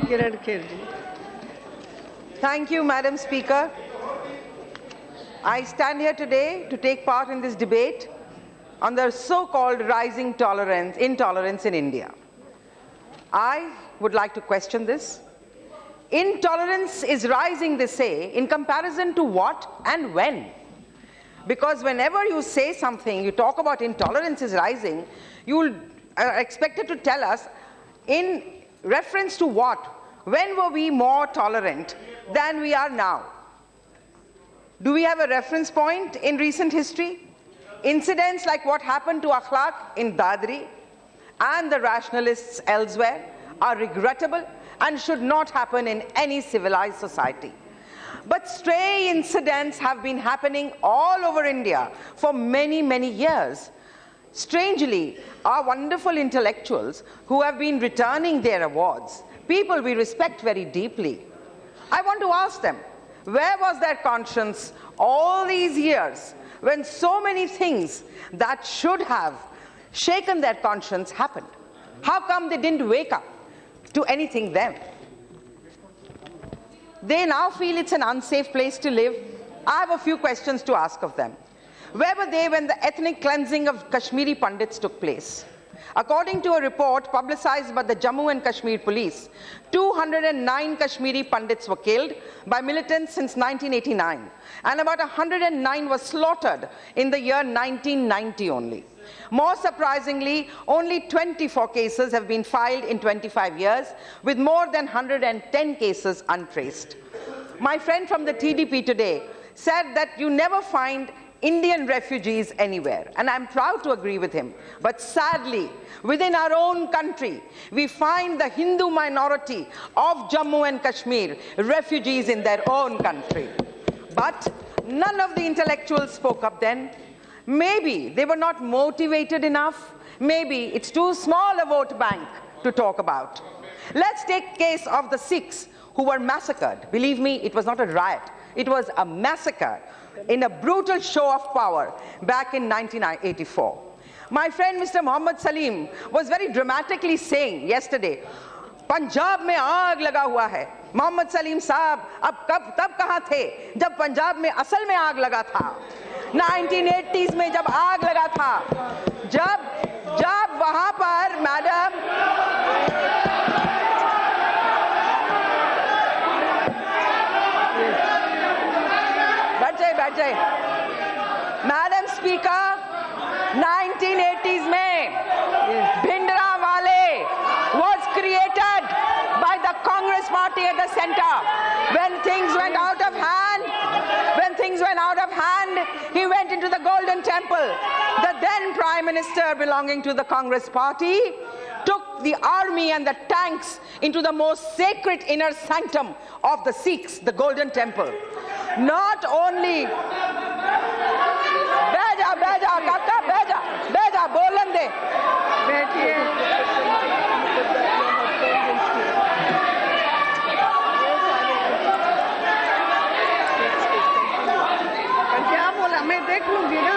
Kiran Kherji. Thank you, Madam Speaker. I stand here today to take part in this debate on the so-called rising intolerance in India. I would like to question this. Intolerance is rising, they say, in comparison to what and when? Because whenever you say something, you talk about intolerance is rising, you are expected to tell us in reference to what? When were we more tolerant than we are now? Do we have a reference point in recent history? Incidents like what happened to Akhlaq in Dadri and the rationalists elsewhere are regrettable and should not happen in any civilized society. But stray incidents have been happening all over India for many, many years. Strangely, our wonderful intellectuals who have been returning their awards, people we respect very deeply, I want to ask them, where was their conscience all these years when so many things that should have shaken their conscience happened? How come they didn't wake up to anything then? They now feel it's an unsafe place to live. I have a few questions to ask of them. Where were they when the ethnic cleansing of Kashmiri Pandits took place? According to a report publicized by the Jammu and Kashmir police, 209 Kashmiri Pandits were killed by militants since 1989, and about 109 were slaughtered in the year 1990 only. More surprisingly, only 24 cases have been filed in 25 years, with more than 110 cases untraced. My friend from the TDP today said that you never find Indian refugees anywhere, and I'm proud to agree with him. But sadly, within our own country, we find the Hindu minority of Jammu and Kashmir refugees in their own country. But none of the intellectuals spoke up then. Maybe they were not motivated enough. Maybe it's too small a vote bank to talk about. Let's take case of the Sikhs who were massacred. Believe me, it was not a riot. It was a massacre in a brutal show of power back in 1984. My friend Mr. Muhammad Salim was very dramatically saying yesterday, Punjab में आग लगा हुआ है. मोहम्मद सलीम साहब अब तब कहाँ थे जब पंजाब में असल में आग लगा था? 1980s में जब आग लगा था, जब वहां पर मैडम बैठ जाए मैडम स्पीकर, 1980s में Bhindranwale was created by the Congress party at the center. When things went out of hand, he went into the Golden Temple. The then Prime Minister belonging to the Congress party took the army and the tanks into the most sacred inner sanctum of the Sikhs, the Golden Temple. Not only बेजा बोलन दे बैठिए क्या बोला मैं देख लूंगी ना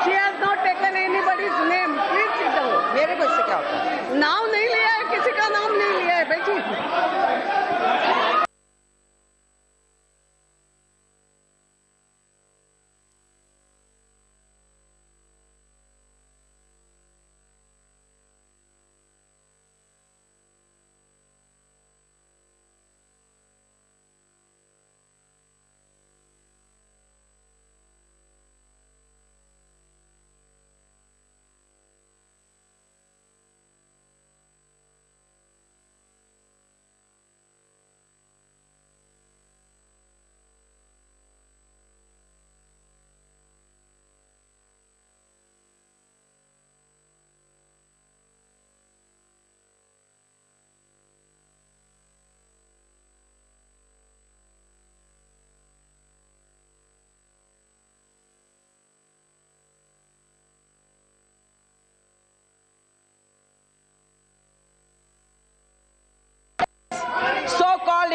she has not taken anybody's name. Please sit down. मेरे को इससे क्या होता है? नाम नहीं लिया है, किसी का नाम नहीं लिया है. बैठिए.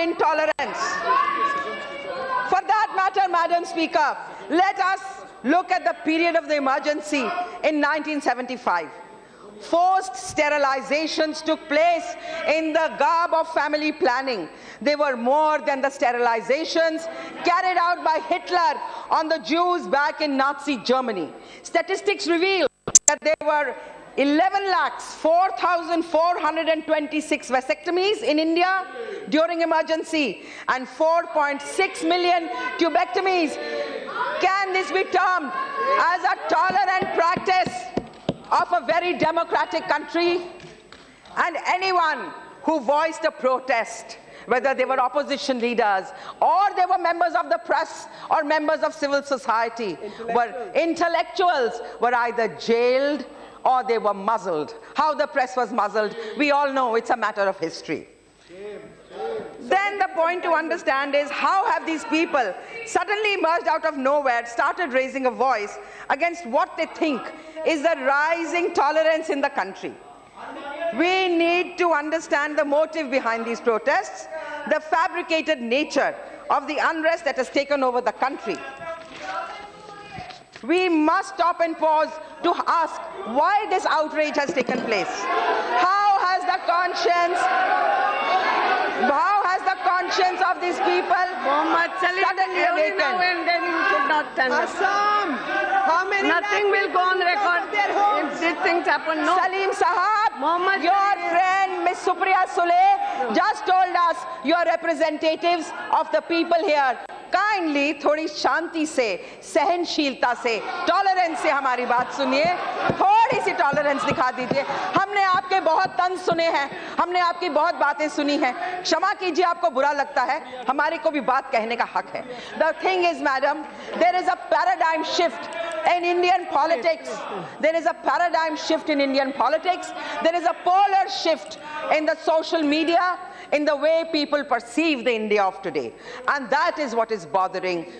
Intolerance. For that matter, Madam Speaker, let us look at the period of the emergency in 1975. Forced sterilizations took place in the garb of family planning. They were more than the sterilizations carried out by Hitler on the Jews back in Nazi Germany. Statistics reveal that there were 11,04,426 vasectomies in India during emergency and 4.6 million tubectomies. Can this be termed as a tolerant practice of a very democratic country? And anyone who voiced a protest, whether they were opposition leaders or they were members of the press or members of civil society, intellectuals were either jailed or they were muzzled. How the press was muzzled, we all know, it's a matter of history. Then the point to understand is, how have these people suddenly emerged out of nowhere, started raising a voice against what they think is the rising tolerance in the country? We need to understand the motive behind these protests, the fabricated nature of the unrest that has taken over the country. We must stop and pause to ask why this outrage has taken place. How has the conscience of these people suddenly awakened? And then you should not stand up. Assam, how many Nothing will go on record if these things happen. No. Salim Sahab, your friend Ms. Supriya Sule just told us you're representatives of the people here. Kindly, थोड़ी शांति से, सहनशीलता से, tolerance से हमारी बात सुनिए, थोड़ी सी tolerance दिखा दीजिए। हमने आपके बहुत तंज सुने हैं, हमने आपकी बहुत बातें सुनी हैं, क्षमा कीजिए आपको बुरा लगता है, हमारे को भी बात कहने का हक है। The thing is, madam, there is a paradigm shift in Indian politics. There is a paradigm shift in Indian politics. There is a polar shift in the social media, in the way people perceive the India of today. And that is what is bothering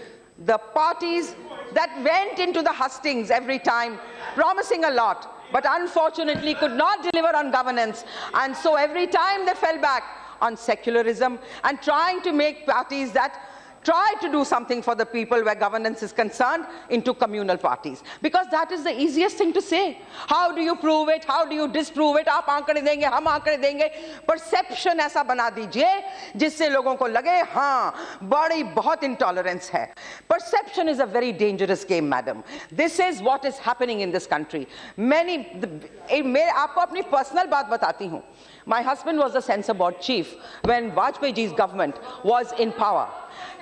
the parties that went into the hustings every time, promising a lot, but unfortunately could not deliver on governance. And so every time they fell back on secularism and trying to make parties that try to do something for the people where governance is concerned into communal parties, because that is the easiest thing to say. How do you prove it? How do you disprove it? आप आंकड़े देंगे, हम आंकड़े देंगे, perception ऐसा बना दीजिए जिससे लोगों को लगे हाँ बड़ी बहुत intolerance है. Perception is a very dangerous game, madam. This is what is happening in this country. मैं आपको अपनी personal बात बताती हूँ. My husband was the censor board chief when Vajpayee ji's government was in power.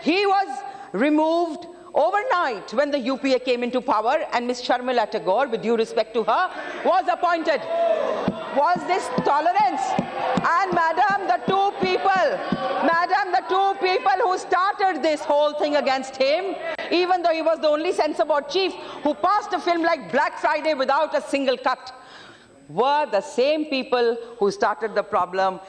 He was removed overnight when the UPA came into power, and Ms. Sharmila Tagore, with due respect to her, was appointed. Was this tolerance? And madam, the two people who started this whole thing against him, even though he was the only censor board chief who passed a film like Black Friday without a single cut, were the same people who started the problem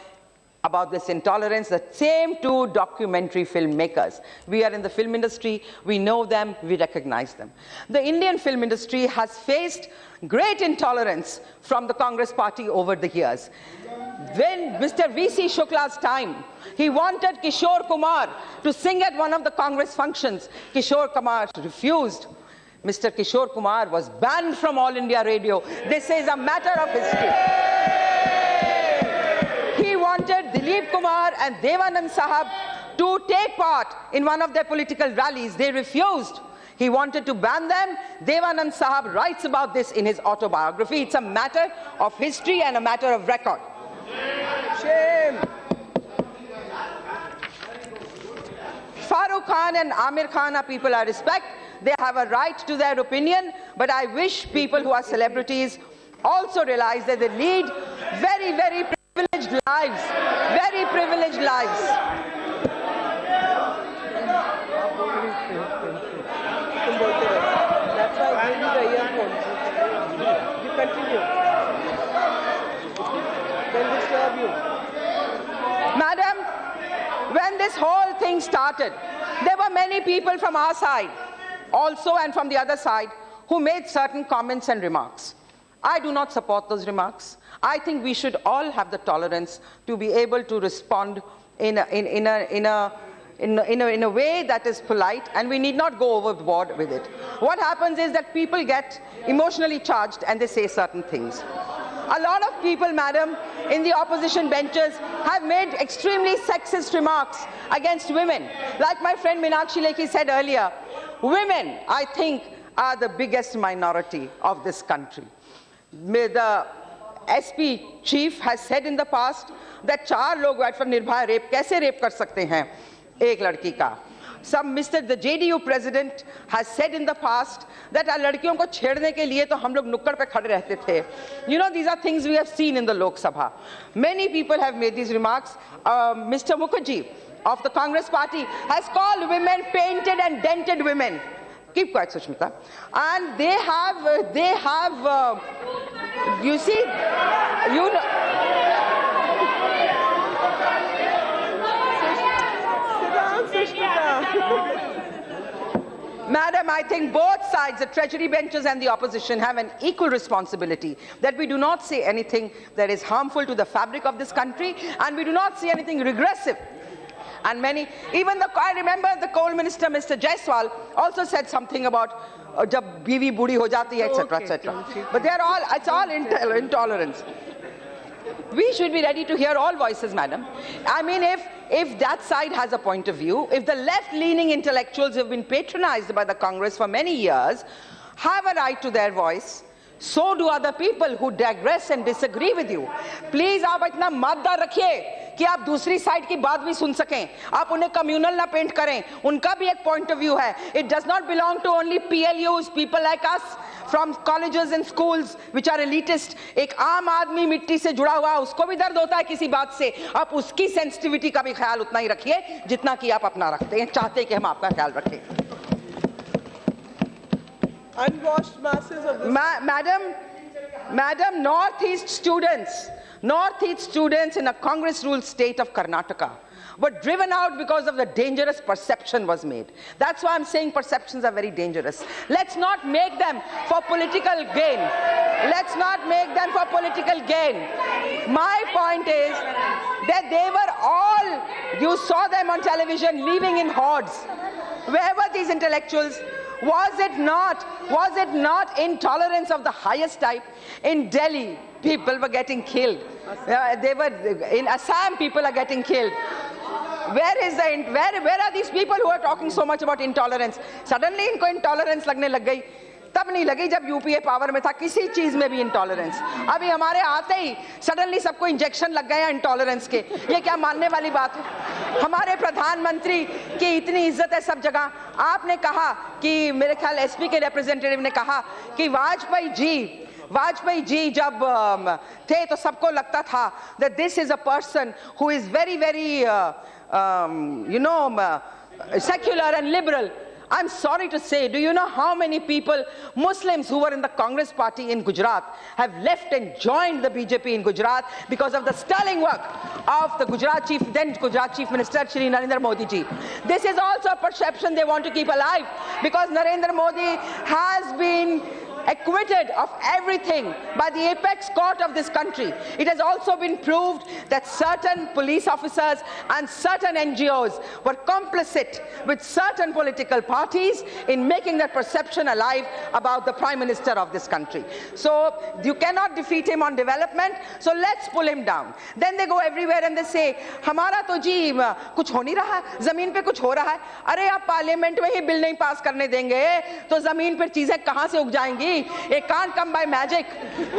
about this intolerance, the same two documentary filmmakers. We are in the film industry, we know them, we recognize them. The Indian film industry has faced great intolerance from the Congress party over the years. When Mr. V.C. Shukla's time, he wanted Kishore Kumar to sing at one of the Congress functions. Kishore Kumar refused. Mr. Kishore Kumar was banned from All India Radio. This is a matter of history. He wanted Dilip Kumar and Devanand Sahab to take part in one of their political rallies. They refused. He wanted to ban them. Devanand Sahab writes about this in his autobiography. It's a matter of history and a matter of record. Shame. Farooq Khan and Amir Khan are people I respect. They have a right to their opinion, but I wish people who are celebrities also realize that they lead very, very privileged lives. Very privileged lives. That's why I gave you the earphones. You continue. They'll disturb you. Madam, when this whole thing started, there were many people from our side also and from the other side who made certain comments and remarks. I do not support those remarks. I think we should all have the tolerance to be able to respond in a way that is polite, and we need not go overboard with it. What happens is that people get emotionally charged and they say certain things. A lot of people, madam, in the opposition benches have made extremely sexist remarks against women. Like my friend Meenakshi Lekhi said earlier, women, I think, are the biggest minority of this country. The SP chief has said in the past that 4 लोग बैठ पर Nirbhaya rape कैसे rape कर सकते हैं एक लड़की का. The JDU president has said in the past that लड़कियों को छेड़ने के लिए तो हम लोग नुक्कड़ पे खड़े रहते थे. You know, these are things we have seen in the Lok Sabha. Many people have made these remarks. Mr. Mukherjee of the Congress party has called women painted and dented women. Keep quiet, Sushmita. And they have, you see, you know. Madam, I think both sides, the Treasury benches and the opposition, have an equal responsibility that we do not say anything that is harmful to the fabric of this country, and we do not say anything regressive. And I remember the coal minister, Mr. Jaiswal, also said something about jab biwi budi ho jati hai, etc., etc. But it's all intolerance. We should be ready to hear all voices, madam. I mean, if that side has a point of view, if the left-leaning intellectuals who have been patronized by the Congress for many years have a right to their voice, so do other people who digress and disagree with you. Please, आप इतना मद्दा रखिए कि आप दूसरी side की बात भी सुन सकें. आप उन्हें communal ना पेंट करें. उनका भी एक point of view है. It does not belong to only PLUs, people like us from colleges and schools which are elitist. एक आम आदमी मिट्टी से जुड़ा हुआ, उसको भी दर्द होता है किसी बात से. आप उसकी sensitivity का भी ख्याल उतना ही रखिए जितना कि आप अपना रखते हैं, चाहते हैं कि हम आपका ख्याल रखें. Unwashed masses of this. Madam, Northeast students in a Congress-ruled state of Karnataka were driven out because of the dangerous perception was made. That's why I'm saying perceptions are very dangerous. Let's not make them for political gain. Let's not make them for political gain. My point is that they were all, you saw them on television leaving in hordes. Where were these intellectuals? Was it not intolerance of the highest type? In Delhi, people were getting killed. In Assam, people are getting killed. Where are these people who are talking so much about intolerance? Suddenly, इनको intolerance लगने लग गई. तब नहीं लगी जब UPA power में था, किसी चीज में भी इंटॉलरेंस. अभी हमारे आते ही सडनली सबको इंजेक्शन लग गया इंटॉलरेंस के. ये क्या मानने वाली बात है? हमारे प्रधानमंत्री की इतनी इज्जत है सब जगह. आपने कहा कि मेरे ख्याल एसपी के रिप्रेजेंटेटिव ने कहा कि वाजपेयी जी जब थे तो सबको लगता था that this is a person who is very, very, secular and liberal. I'm sorry to say, do you know how many people, Muslims who were in the Congress party in Gujarat, have left and joined the BJP in Gujarat because of the sterling work of the then Gujarat Chief Minister, Shri Narendra Modi ji. This is also a perception they want to keep alive because Narendra Modi has been acquitted of everything by the apex court of this country. It has also been proved that certain police officers and certain NGOs were complicit with certain political parties in making that perception alive about the Prime Minister of this country. So you cannot defeat him on development, so let's pull him down. Then they go everywhere and they say, हमारा तो जी कुछ हो नहीं रहा, जमीन पे कुछ हो रहा है. अरे आप पार्लियामेंट में ही बिल नहीं पास करने देंगे तो जमीन पर चीजें कहां से उग जाएंगी? It can't come by magic.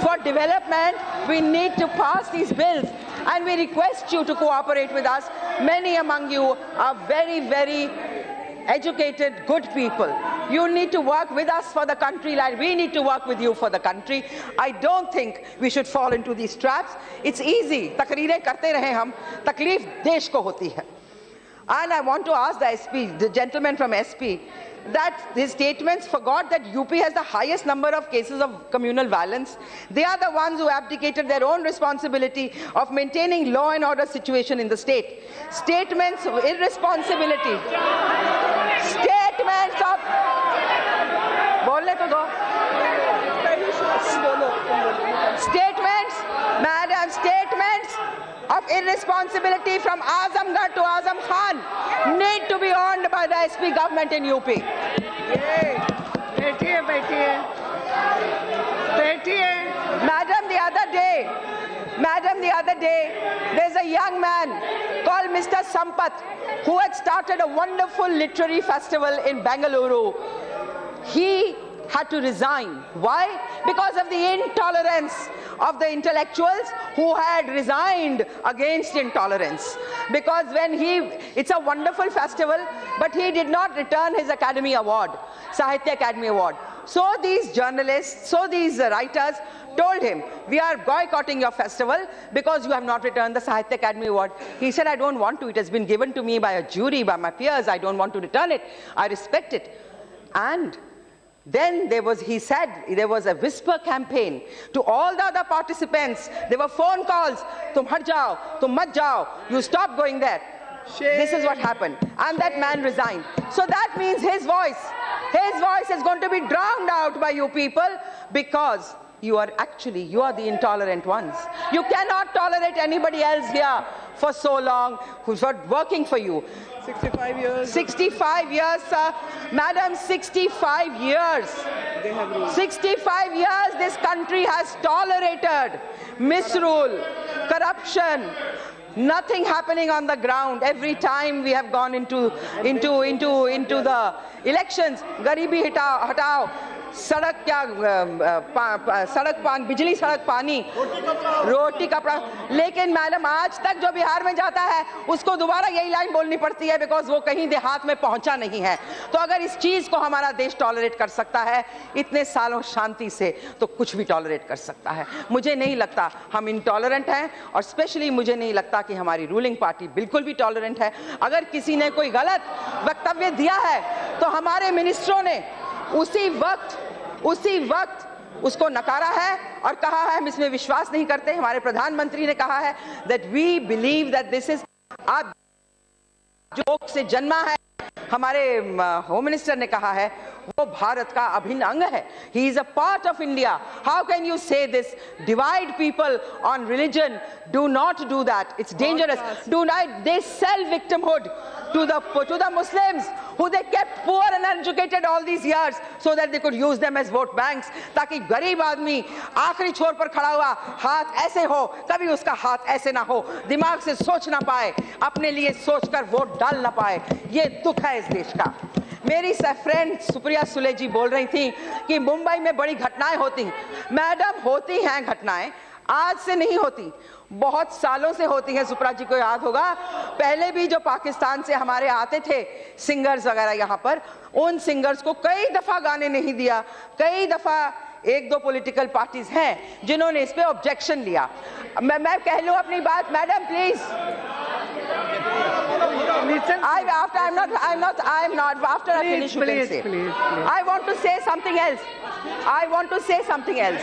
For development, we need to pass these bills. And we request you to cooperate with us. Many among you are very, very educated, good people. You need to work with us for the country like we need to work with you for the country. I don't think we should fall into these traps. It's easy. तकरीरें करते रहे हम, तकलीफ देश को होती है. And I want to ask the SP, the gentleman from SP, that his statements forgot that UP has the highest number of cases of communal violence. They are the ones who abdicated their own responsibility of maintaining law and order situation in the state. Statements of irresponsibility. Statements of... बोलने तो दो. Statements, madam, statements of irresponsibility from Azamgarh to Azam Khan need to be owned by the SP government in UP. बैठिए. Madam, the other day, Madam, the other day, there's a young man called Mr. Sampath who had started a wonderful literary festival in Bengaluru. He had to resign. Why? Because of the intolerance of the intellectuals who had resigned against intolerance. Because it's a wonderful festival, but he did not return his Academy Award, Sahitya Academy Award. So these journalists, so these writers told him, we are boycotting your festival because you have not returned the Sahitya Academy Award. He said, I don't want to. It has been given to me by a jury, by my peers. I don't want to return it. I respect it. And then he said there was a whisper campaign to all the other participants. There were phone calls, tum hat jao, tum mat jao, you stop going there. This is what happened. And that man resigned. So that means his voice is going to be drowned out by you people, because you are the intolerant ones. You cannot tolerate anybody else here for so long who's not working for you. 65 years. 65 years, sir. Madam, 65 years. They have ruled. 65 years this country has tolerated misrule, corruption, nothing happening on the ground. Every time we have gone into the elections, Garibi hatao, सड़क पानी, बिजली सड़क पानी, रोटी कपड़ा. लेकिन madam आज तक जो बिहार में जाता है उसको दोबारा यही लाइन बोलनी पड़ती है, बिकॉज वो कहीं देहात में पहुंचा नहीं है. तो अगर इस चीज को हमारा देश टॉलरेट कर सकता है इतने सालों शांति से, तो कुछ भी टॉलरेट कर सकता है. मुझे नहीं लगता हम इंटॉलरेंट हैं, और स्पेशली मुझे नहीं लगता कि हमारी रूलिंग पार्टी बिल्कुल भी टॉलरेंट है. अगर किसी ने कोई गलत वक्तव्य दिया है तो हमारे मिनिस्टरों ने उसी वक्त उसको नकारा है और कहा है हम इसमें विश्वास नहीं करते. हमारे प्रधानमंत्री ने कहा है that we believe that this is आप जोक से जन्मा है. हमारे होम मिनिस्टर ने कहा है वो भारत का अभिन्न अंग है. He is a part of India. How can you say this? Divide people on religion. Do not do that. It's dangerous. Do not. They sell victimhood to the Muslims who they kept poor and uneducated all these years so that they could use them as vote banks. ताकि गरीब आदमी आखिरी छोर पर खड़ा हुआ हाथ ऐसे हो, कभी उसका हाथ ऐसे ना हो, दिमाग से सोच ना पाए, अपने लिए सोचकर वोट डाल ना पाए. ये दुख है इस देश का. मेरी फ्रेंड सुप्रिया सुले जी बोल रही थी कि मुंबई में बड़ी घटनाएं होती. मैडम, होती हैं घटनाएं, आज से नहीं होती, बहुत सालों से होती है. सुप्रिया जी को याद होगा पहले भी जो पाकिस्तान से हमारे आते थे सिंगर्स वगैरह यहाँ पर, उन सिंगर्स को कई दफा गाने नहीं दिया. कई दफा एक दो पॉलिटिकल पार्टीज हैं जिन्होंने इस पे ऑब्जेक्शन लिया. मैं कह लूं अपनी बात. Madam please. After I finish, you can say. I want to say something else.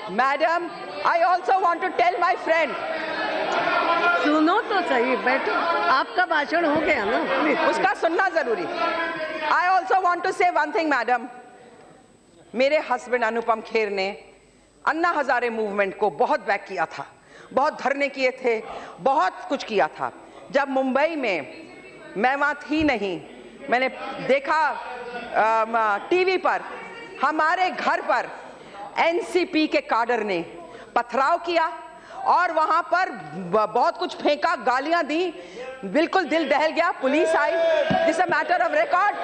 Madam, I also want to tell my friend. सुनो तो सही, बैठो, आपका भाषण हो गया ना, उसका सुनना जरूरी. I also want to say one thing, madam. मेरे हस्बैंड अनुपम खेर ने अन्ना हजारे मूवमेंट को बहुत बैक किया था, बहुत धरने किए थे, बहुत कुछ किया था. जब मुंबई में मैं वहां थी नहीं, मैंने देखा टीवी पर हमारे घर पर एनसीपी के काडर ने पथराव किया और वहां पर बहुत कुछ फेंका, गालियां दी, बिल्कुल दिल दहल गया. Police I. This a matter of record,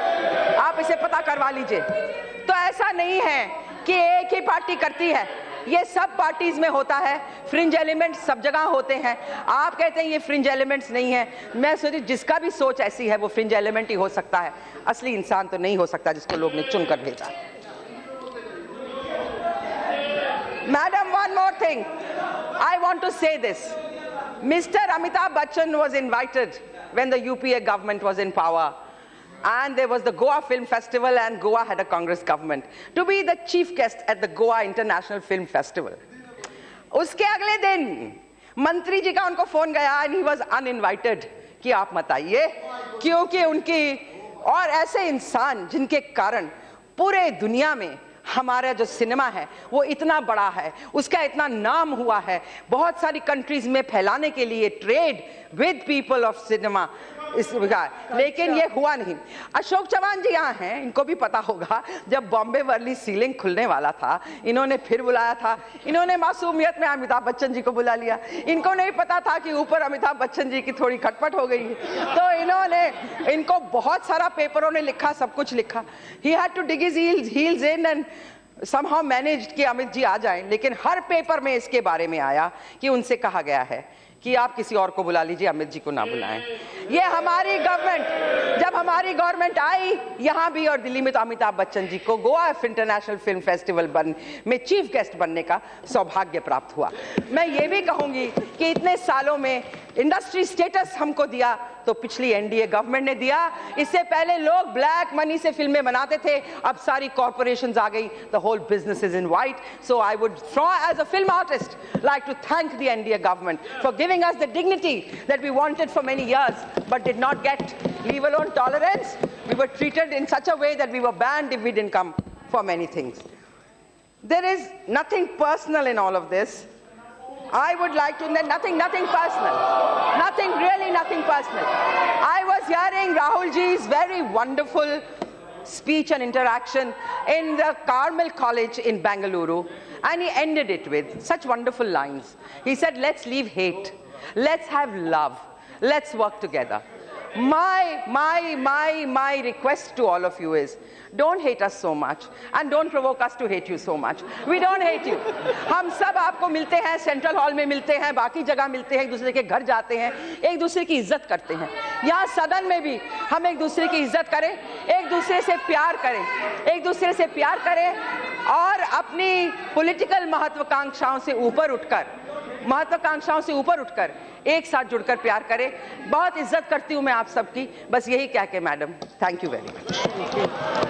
आप इसे पता करवा लीजिए. तो ऐसा नहीं है कि एक ही पार्टी करती है, ये सब पार्टीज में होता है. फ्रिंज एलिमेंट्स सब जगह होते हैं. आप कहते हैं ये फ्रिंज एलिमेंट्स नहीं है. मैं सोची जिसका भी सोच ऐसी है वो फ्रिंज एलिमेंट ही हो सकता है, असली इंसान तो नहीं हो सकता जिसको लोग ने चुनकर भेजा. Madam, one more thing. I want to say this. Mr. Amitabh Bachchan was invited when the UPA government was in power. And there was the Goa Film Festival, and Goa had a Congress government, to be the chief guest at the Goa International Film Festival. उसके अगले दिन मंत्री जी का उनको phone गया and he was uninvited कि आप मत आइए, क्योंकि उनकी और ऐसे इंसान जिनके कारण पूरे दुनिया में हमारा जो सिनेमा है वो इतना बड़ा है, उसका इतना नाम हुआ है, बहुत सारी कंट्रीज में फैलाने के लिए trade with people of cinema इस लेकिन ये हुआ नहीं। अशोक चव्हाण जी यहाँ हैं, इनको भी पता होगा जब बॉम्बे वर्ली सीलिंग खुलने वाला था इन्होंने फिर बुलाया था, इन्होंने मासूमियत में अमिताभ बच्चन जी को बुला लिया। इनको नहीं पता था कि ऊपर अमिताभ बच्चन जी की थोड़ी खटपट हो गई, तो इनको बहुत सारा पेपरों ने लिखा, सब कुछ लिखा। He had to dig his heels in end somehow managed कि अमित जी आ जाएं, लेकिन हर पेपर में इसके बारे में आया कि उनसे कहा गया है कि आप किसी और को बुला लीजिए, अमित जी को ना बुलाएं। ये हमारी गवर्नमेंट, जब हमारी गवर्नमेंट आई यहाँ भी और दिल्ली में, तो अमिताभ बच्चन जी को गोवा इंटरनेशनल फिल्म फेस्टिवल में चीफ गेस्ट बनने का सौभाग्य प्राप्त हुआ। मैं ये भी कहूंगी कि इतने सालों में इंडस्ट्री स्टेटस हमको दिया तो पिछली एनडीए गवर्नमेंट ने दिया। इससे पहले लोग ब्लैक मनी से फिल्में बनाते थे, अब सारी कॉर्पोरेशंस आ गई, the whole business is in white. So I would as a film artist like to thank the NDA government for giving us the dignity that we wanted for many years but did not get, leave alone tolerance. We were treated in such a way that we were banned if we didn't come for many things. There is nothing personal in all of this. I would like to, nothing personal, really nothing personal. I was hearing Rahul ji's very wonderful speech and interaction in the Carmel College in Bengaluru, and he ended it with such wonderful lines. He said, let's leave hate, let's have love, let's work together. My request to all of you is, don't hate us so much and don't provoke us to hate you so much. We don't hate you. हम सब आपको मिलते हैं, central hall में मिलते हैं, बाकी जगह मिलते हैं, एक दूसरे के घर जाते हैं, एक दूसरे की इज्जत करते हैं। यहाँ सदन में भी हम एक दूसरे की इज्जत करें, एक दूसरे से प्यार करें और अपनी पॉलिटिकल महत्वाकांक्षाओं से ऊपर उठकर एक साथ जुड़कर प्यार करें। बहुत इज्जत करती हूँ मैं आप सबकी। बस यही कह के madam, thank you very much.